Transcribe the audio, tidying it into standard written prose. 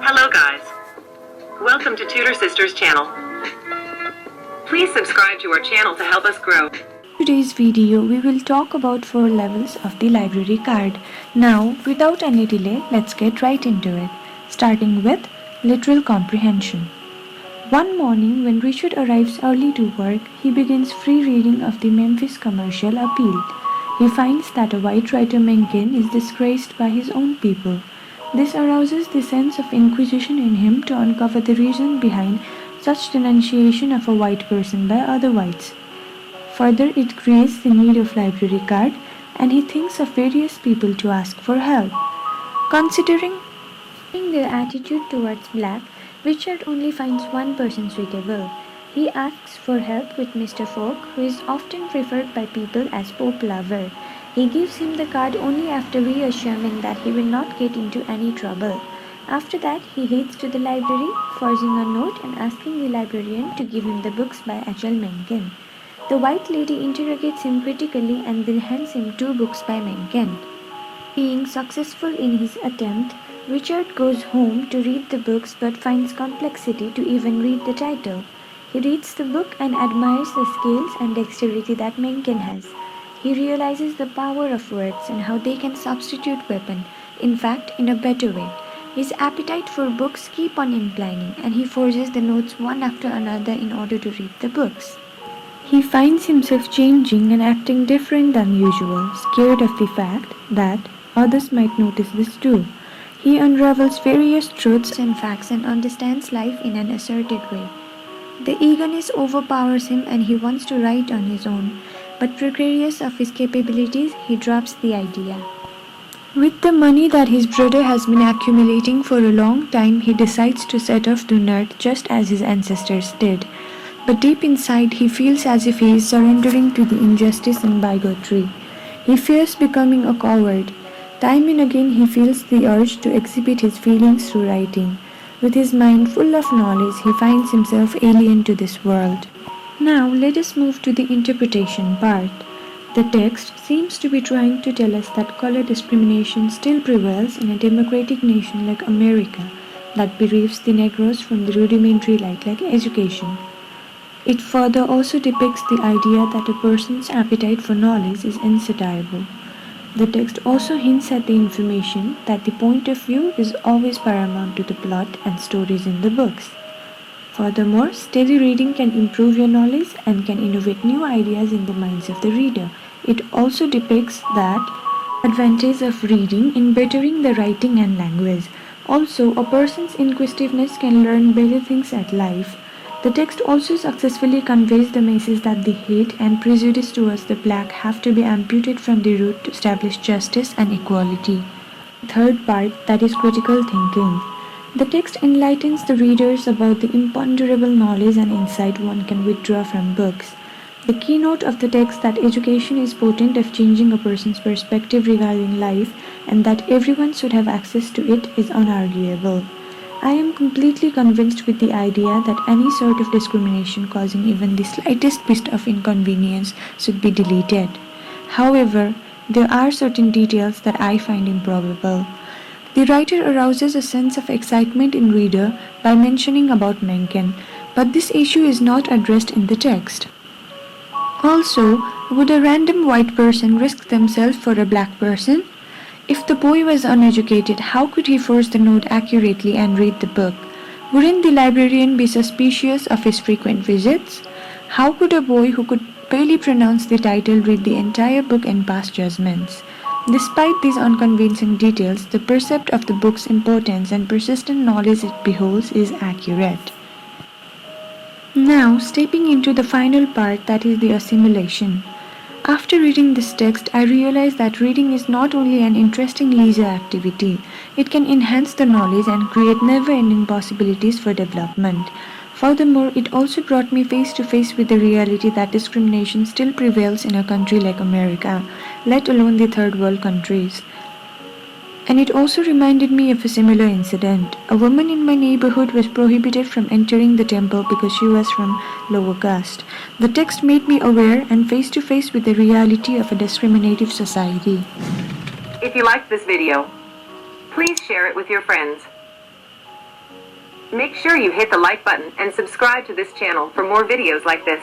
Hello guys. Welcome to Tutor Sisters channel. Please subscribe to our channel to help us grow. In today's video, we will talk about 4 levels of the library card. Now, without any delay, let's get right into it, starting with literal comprehension. One morning, when Richard arrives early to work, he begins free reading of the Memphis Commercial Appeal. He finds that a white writer Mencken is disgraced by his own people. This arouses the sense of inquisition in him to uncover the reason behind such denunciation of a white person by other whites. Further, it creates the need of library card, and he thinks of various people to ask for help. Considering their attitude towards black, Richard only finds one person suitable. He asks for help with Mr. Folk, who is often referred by people as Pope Lover. He gives him the card only after reassuring that he will not get into any trouble. After that, he heads to the library, forging a note and asking the librarian to give him the books by H.L. Mencken. The white lady interrogates him critically and then hands him 2 books by Mencken. Being successful in his attempt, Richard goes home to read the books but finds complexity to even read the title. He reads the book and admires the skills and dexterity that Mencken has. He realizes the power of words and how they can substitute weapon, in fact, in a better way. His appetite for books keeps on inclining, and he forges the notes one after another in order to read the books. He finds himself changing and acting different than usual, scared of the fact that others might notice this too. He unravels various truths and facts and understands life in an asserted way. The eagerness overpowers him and he wants to write on his own, but precarious of his capabilities, he drops the idea. With the money that his brother has been accumulating for a long time, he decides to set off to Nerd just as his ancestors did. But deep inside, he feels as if he is surrendering to the injustice and bigotry. He fears becoming a coward. Time and again, he feels the urge to exhibit his feelings through writing. With his mind full of knowledge, he finds himself alien to this world. Now, let us move to the interpretation part. The text seems to be trying to tell us that color discrimination still prevails in a democratic nation like America that bereaves the Negroes from the rudimentary like education. It further also depicts the idea that a person's appetite for knowledge is insatiable. The text also hints at the information that the point of view is always paramount to the plot and stories in the books. Furthermore, steady reading can improve your knowledge and can innovate new ideas in the minds of the reader. It also depicts that advantage of reading in bettering the writing and language. Also, a person's inquisitiveness can learn better things at life. The text also successfully conveys the message that the hate and prejudice towards the black have to be amputated from the root to establish justice and equality. Third part, that is critical thinking. The text enlightens the readers about the imponderable knowledge and insight one can withdraw from books. The keynote of the text that education is potent of changing a person's perspective regarding life and that everyone should have access to it is unarguable. I am completely convinced with the idea that any sort of discrimination causing even the slightest bit of inconvenience should be deleted. However, there are certain details that I find improbable. The writer arouses a sense of excitement in reader by mentioning about Mencken, but this issue is not addressed in the text. Also, would a random white person risk themselves for a black person? If the boy was uneducated, how could he force the note accurately and read the book? Wouldn't the librarian be suspicious of his frequent visits? How could a boy who could barely pronounce the title read the entire book and pass judgments? Despite these unconvincing details, the percept of the book's importance and persistent knowledge it beholds is accurate. Now, stepping into the final part, that is the assimilation. After reading this text, I realized that reading is not only an interesting leisure activity, it can enhance the knowledge and create never-ending possibilities for development. Furthermore, it also brought me face to face with the reality that discrimination still prevails in a country like America, let alone the third world countries. And it also reminded me of a similar incident. A woman in my neighborhood was prohibited from entering the temple because she was from lower caste. The text made me aware and face to face with the reality of a discriminative society. If you liked this video, please share it with your friends. Make sure you hit the like button and subscribe to this channel for more videos like this.